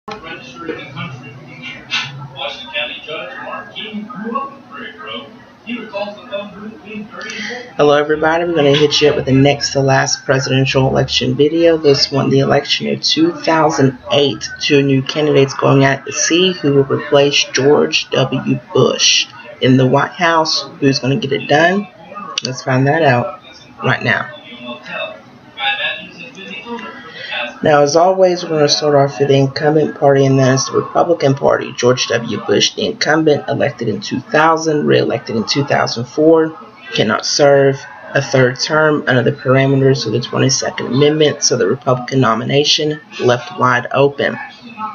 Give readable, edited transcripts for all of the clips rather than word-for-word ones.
Register in the country. Washington County Judge Mark King grew up in Prairie Grove. He recalls the phone booth being very important. Hello everybody, we're going to hit you up with the next to last presidential election video. This one, the election of 2008. Two new candidates going at it to see who will replace George W. Bush in the White House. Who's going to get it done? Let's find that out right now. Now, as always, we're going to start off with the incumbent party, and that is the Republican Party. George W. Bush, the incumbent, elected in 2000, re-elected in 2004, cannot serve a third term under the parameters of the 22nd Amendment, so the Republican nomination left wide open.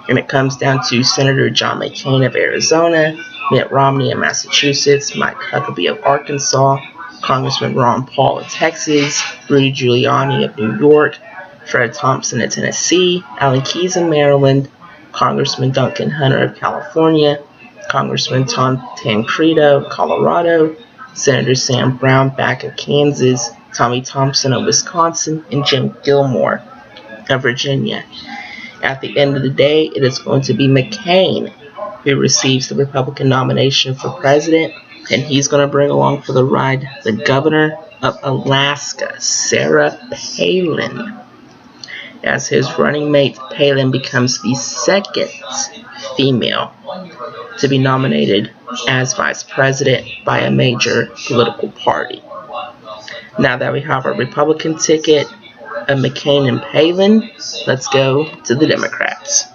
And it comes down to Senator John McCain of Arizona, Mitt Romney of Massachusetts, Mike Huckabee of Arkansas, Congressman Ron Paul of Texas, Rudy Giuliani of New York, Fred Thompson of Tennessee, Alan Keyes of Maryland, Congressman Duncan Hunter of California, Congressman Tom Tancredo of Colorado, Senator Sam Brownback of Kansas, Tommy Thompson of Wisconsin, and Jim Gilmore of Virginia. At the end of the day, it is going to be McCain who receives the Republican nomination for president, and he's going to bring along for the ride the governor of Alaska, Sarah Palin. As his running mate, Palin becomes the second female to be nominated as vice president by a major political party. Now that we have our Republican ticket of McCain and Palin, let's go to the Democrats.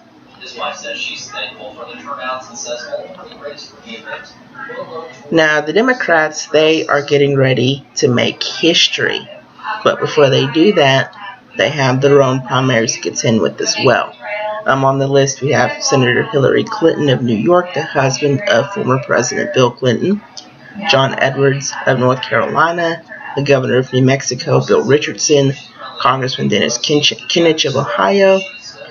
Now, the Democrats, they are getting ready to make history. But before they do that, they have their own primaries to contend with as well. On the list, we have Senator Hillary Clinton of New York, the husband of former President Bill Clinton, John Edwards of North Carolina, the governor of New Mexico, Bill Richardson, Congressman Dennis Kinich of Ohio,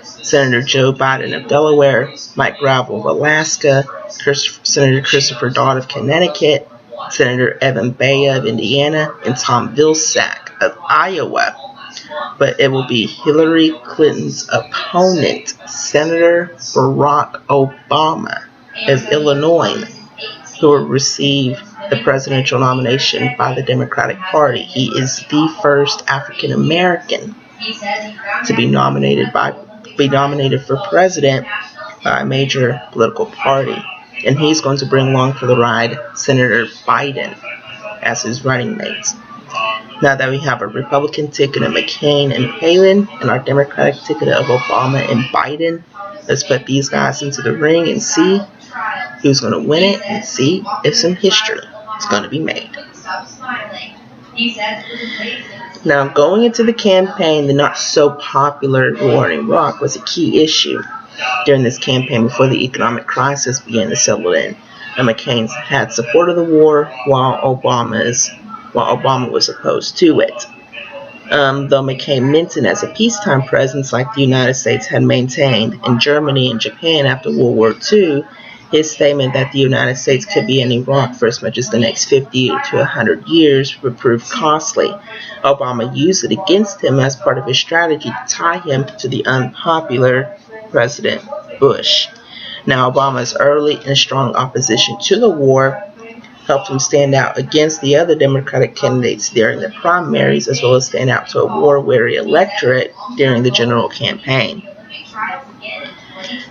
Senator Joe Biden of Delaware, Mike Gravel of Alaska, Senator Christopher Dodd of Connecticut, Senator Evan Bayh of Indiana, and Tom Vilsack of Iowa. But it will be Hillary Clinton's opponent, Senator Barack Obama of Illinois, who will receive the presidential nomination by the Democratic Party. He is the first African American to be nominated for president by a major political party, and he's going to bring along for the ride Senator Biden as his running mate. Now that we have a Republican ticket of McCain and Palin and our Democratic ticket of Obama and Biden, let's put these guys into the ring and see who's going to win it and see if some history is going to be made. Now, going into the campaign, the not so popular war in Iraq was a key issue during this campaign before the economic crisis began to settle in. And McCain had support of the war while Obama was opposed to it. Though McCain meant it as a peacetime presence like the United States had maintained in Germany and Japan after World War II, his statement that the United States could be in Iraq for as much as the next 50 to 100 years would prove costly. Obama used it against him as part of his strategy to tie him to the unpopular President Bush. Now, Obama's early and strong opposition to the war helped him stand out against the other Democratic candidates during the primaries, as well as stand out to a war-weary electorate during the general campaign.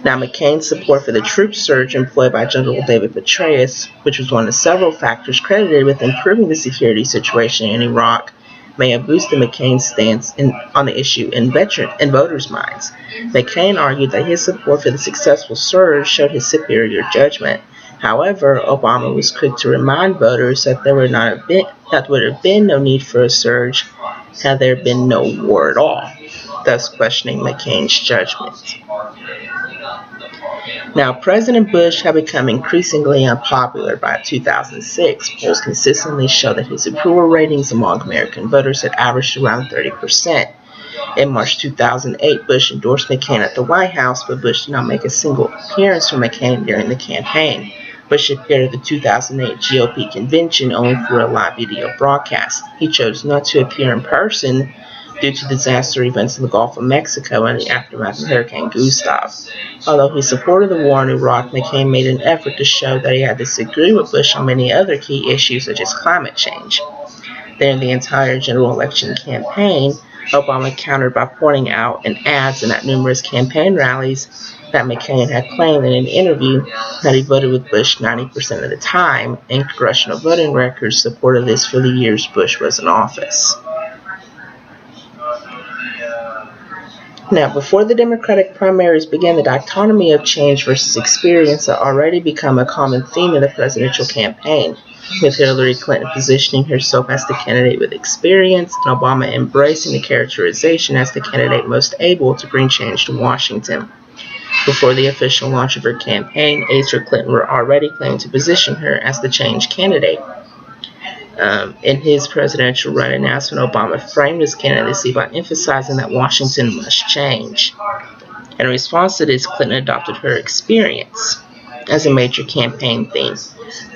Now, McCain's support for the troop surge employed by General David Petraeus, which was one of several factors credited with improving the security situation in Iraq, may have boosted McCain's stance on the issue in voters' minds. McCain argued that his support for the successful surge showed his superior judgment. However, Obama was quick to remind voters that there would have been no need for a surge had there been no war at all, thus questioning McCain's judgment. Now, President Bush had become increasingly unpopular by 2006. Polls consistently show that his approval ratings among American voters had averaged around 30%. In March 2008, Bush endorsed McCain at the White House, but Bush did not make a single appearance from McCain during the campaign. Bush appeared at the 2008 GOP convention only for a live video broadcast. He chose not to appear in person due to disaster events in the Gulf of Mexico and the aftermath of Hurricane Gustav. Although he supported the war in Iraq, McCain made an effort to show that he had disagreed with Bush on many other key issues such as climate change. During the entire general election campaign, Obama countered by pointing out in ads and at numerous campaign rallies that McCain had claimed in an interview that he voted with Bush 90% of the time, and congressional voting records supported this for the years Bush was in office. Now, before the Democratic primaries began, the dichotomy of change versus experience had already become a common theme in the presidential campaign, with Hillary Clinton positioning herself as the candidate with experience and Obama embracing the characterization as the candidate most able to bring change to Washington. Before the official launch of her campaign, aides for Clinton were already claiming to position her as the change candidate. In his presidential run announcement, Obama framed his candidacy by emphasizing that Washington must change. In response to this, Clinton adopted her experience as a major campaign theme.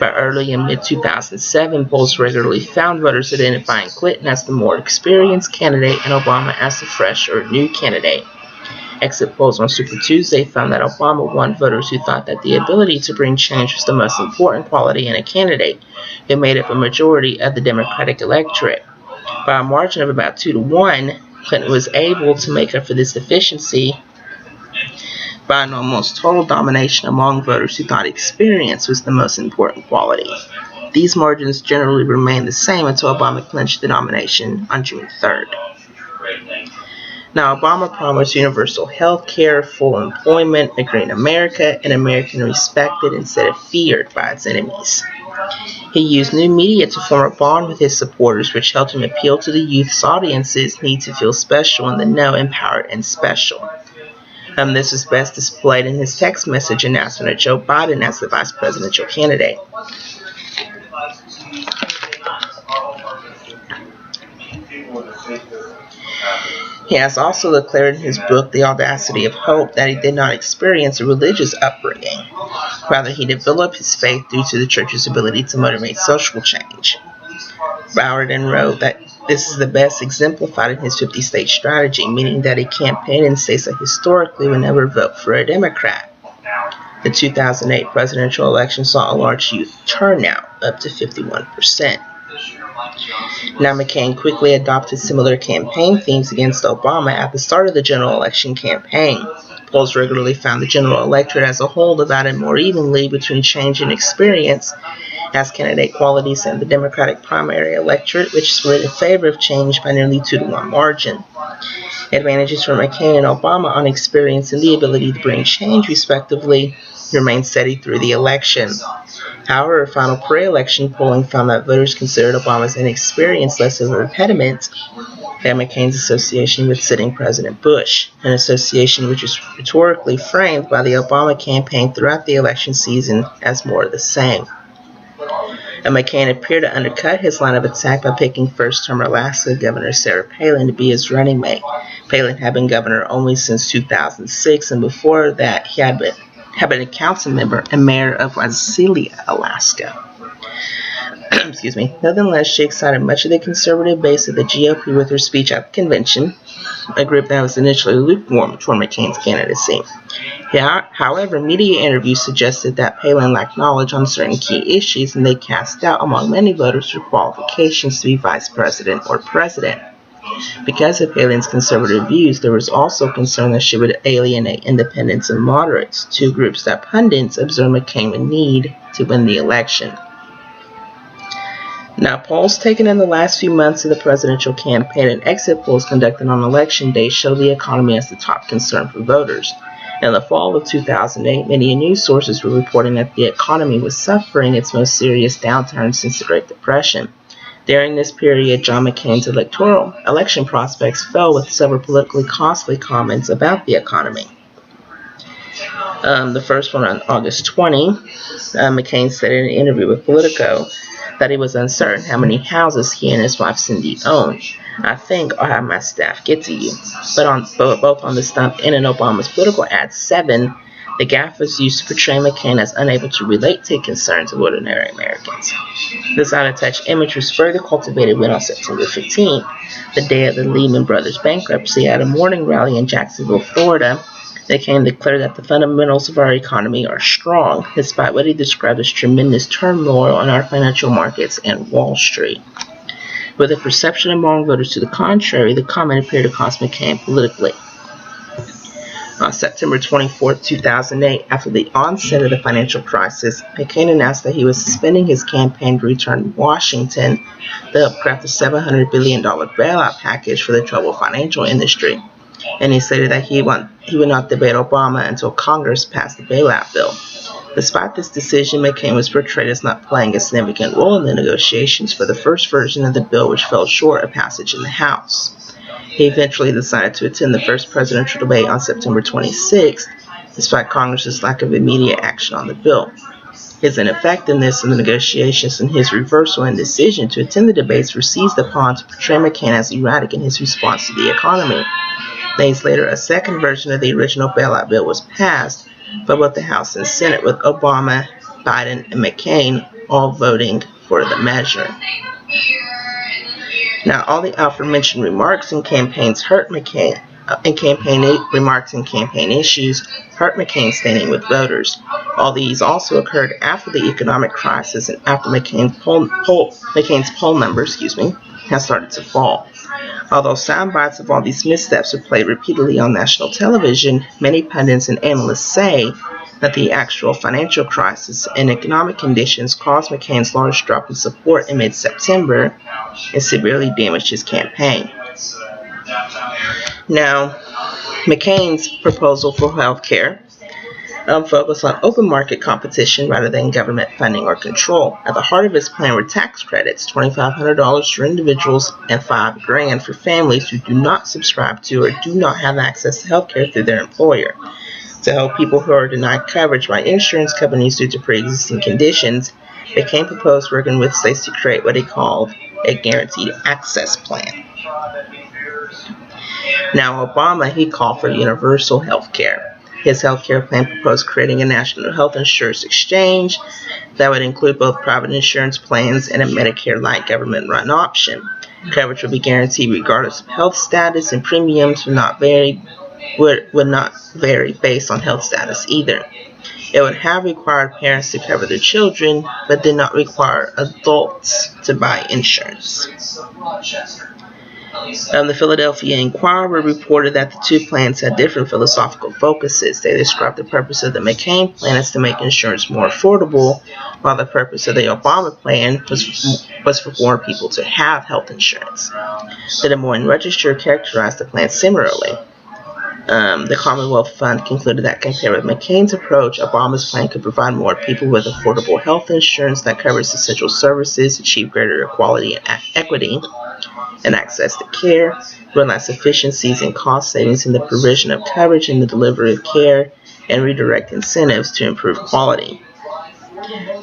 By early and mid-2007, polls regularly found voters identifying Clinton as the more experienced candidate and Obama as the fresh or new candidate. Exit polls on Super Tuesday found that Obama won voters who thought that the ability to bring change was the most important quality in a candidate, who made up a majority of the Democratic electorate. By a margin of about 2-1, Clinton was able to make up for this deficiency by an almost total domination among voters who thought experience was the most important quality. These margins generally remained the same until Obama clinched the nomination on June 3rd. Now, Obama promised universal health care, full employment, a green America, an American respected instead of feared by its enemies. He used new media to form a bond with his supporters, which helped him appeal to the youth's audience's need to feel special in the know, empowered, and special. This is best displayed in his text message announcement of Joe Biden as the vice presidential candidate. He has also declared in his book, The Audacity of Hope, that he did not experience a religious upbringing. Rather, he developed his faith due to the church's ability to motivate social change. Bauer then wrote that this is the best exemplified in his 50-state strategy, meaning that a campaign in states that historically would never vote for a Democrat. The 2008 presidential election saw a large youth turnout, up to 51%. Now, McCain quickly adopted similar campaign themes against Obama at the start of the general election campaign. Polls regularly found the general electorate as a whole divided more evenly between change and experience as candidate qualities and the Democratic primary electorate, which split in favor of change by nearly 2-1 margin. Advantages for McCain and Obama on experience and the ability to bring change, respectively, remained steady through the election. However, final pre-election polling found that voters considered Obama's inexperience less of an impediment than McCain's association with sitting President Bush, an association which was rhetorically framed by the Obama campaign throughout the election season as more of the same. And McCain appeared to undercut his line of attack by picking first-term Alaska Governor Sarah Palin to be his running mate. Palin had been governor only since 2006, and before that he had been a council member and mayor of Wasilla, Alaska. Excuse me. Nonetheless, she excited much of the conservative base of the GOP with her speech at the convention, a group that was initially lukewarm toward McCain's candidacy. However, media interviews suggested that Palin lacked knowledge on certain key issues, and they cast doubt among many voters her qualifications to be vice president or president. Because of Palin's conservative views, there was also concern that she would alienate independents and moderates, two groups that pundits observed McCain would need to win the election. Now, polls taken in the last few months of the presidential campaign and exit polls conducted on election day show the economy as the top concern for voters. In the fall of 2008, many news sources were reporting that the economy was suffering its most serious downturn since the Great Depression. During this period, John McCain's electoral election prospects fell with several politically costly comments about the economy. The first one on August 20, McCain said in an interview with Politico that he was uncertain how many houses he and his wife Cindy owned. I think I'll have my staff get to you. But both on the stump and in Obama's political ad 7, The gaffe was used to portray McCain as unable to relate to concerns of ordinary Americans. This out-of-touch image was further cultivated when on September 15th, the day of the Lehman Brothers bankruptcy, at a morning rally in Jacksonville, Florida, McCain declared that the fundamentals of our economy are strong, despite what he described as tremendous turmoil on our financial markets and Wall Street. With a perception among voters to the contrary, the comment appeared to cost McCain politically. On September 24, 2008, after the onset of the financial crisis, McCain announced that he was suspending his campaign to return to Washington to help craft a $700 billion bailout package for the troubled financial industry. And he stated that he would not debate Obama until Congress passed the bailout bill. Despite this decision, McCain was portrayed as not playing a significant role in the negotiations for the first version of the bill, which fell short of passage in the House. He eventually decided to attend the first presidential debate on September 26th, despite Congress's lack of immediate action on the bill. His ineffectiveness in the negotiations and his reversal and decision to attend the debates were seized upon to portray McCain as erratic in his response to the economy. Days later, a second version of the original bailout bill was passed by both the House and Senate, with Obama, Biden, and McCain all voting for the measure. Now, all the aforementioned remarks and campaigns hurt McCain, remarks and campaign issues hurt McCain's standing with voters. All these also occurred after the economic crisis and after McCain's poll numbers, has started to fall. Although sound bites of all these missteps are played repeatedly on national television, many pundits and analysts say that the actual financial crisis and economic conditions caused McCain's large drop in support in mid-September and severely damaged his campaign. Now, McCain's proposal for health care focused on open market competition rather than government funding or control. At the heart of his plan were tax credits, $2,500 for individuals and $5,000 for families who do not subscribe to or do not have access to health care through their employer. To help people who are denied coverage by insurance companies due to pre-existing conditions, McCain proposed working with states to create what he called a guaranteed access plan. Now, Obama, he called for universal health care. His health care plan proposed creating a national health insurance exchange that would include both private insurance plans and a Medicare-like government-run option. Coverage would be guaranteed regardless of health status, and premiums would not vary based on health status either. It would have required parents to cover their children, but did not require adults to buy insurance. The Philadelphia Inquirer reported that the two plans had different philosophical focuses. They described the purpose of the McCain plan as to make insurance more affordable, while the purpose of the Obama plan was for more people to have health insurance. The Des Moines Register characterized the plan similarly. The Commonwealth Fund concluded that compared with McCain's approach, Obama's plan could provide more people with affordable health insurance that covers essential services, achieve greater equality and equity and access to care, realize efficiencies and cost savings in the provision of coverage and the delivery of care, and redirect incentives to improve quality.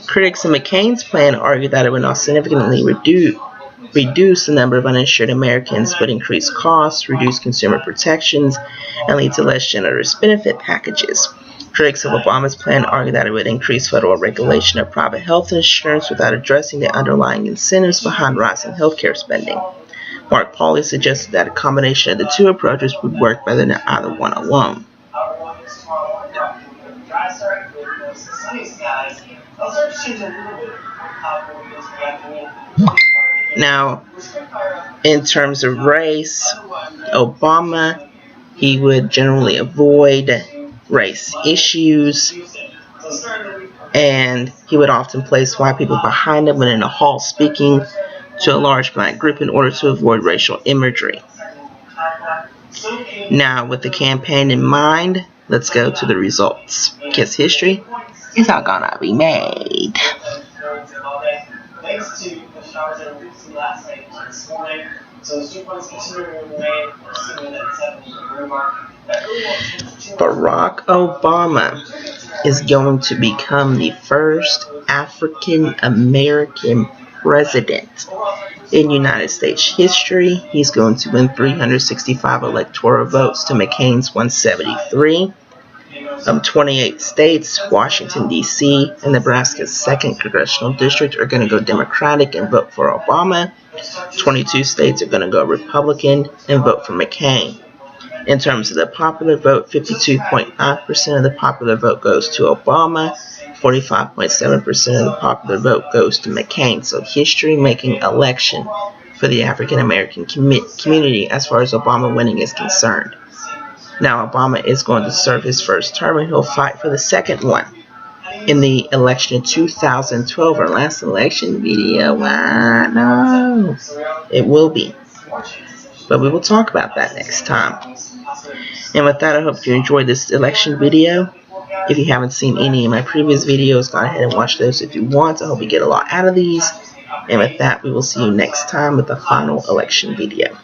Critics of McCain's plan argued that it would not significantly reduce the number of uninsured Americans, but increase costs, reduce consumer protections, and lead to less generous benefit packages. Critics of Obama's plan argue that it would increase federal regulation of private health insurance without addressing the underlying incentives behind rising healthcare spending. Mark Pauly suggested that a combination of the two approaches would work better than either one alone. Now, in terms of race, Obama, he would generally avoid race issues, and he would often place white people behind him when in a hall speaking to a large black group in order to avoid racial imagery. Now, with the campaign in mind, let's go to the results, because history is not gonna be made. Barack Obama is going to become the first African American president in United States history. He's going to win 365 electoral votes to McCain's 173. 28 states, Washington, D.C., and Nebraska's 2nd Congressional District are going to go Democratic and vote for Obama. 22 states are going to go Republican and vote for McCain. In terms of the popular vote, 52.5% of the popular vote goes to Obama, 45.7% of the popular vote goes to McCain. So history-making election for the African American community as far as Obama winning is concerned. Now Obama is going to serve his first term and he'll fight for the second one. In the election in 2012, our last election video, I know it will be. But we will talk about that next time. And with that, I hope you enjoyed this election video. If you haven't seen any of my previous videos, go ahead and watch those if you want. I hope you get a lot out of these. And with that, we will see you next time with the final election video.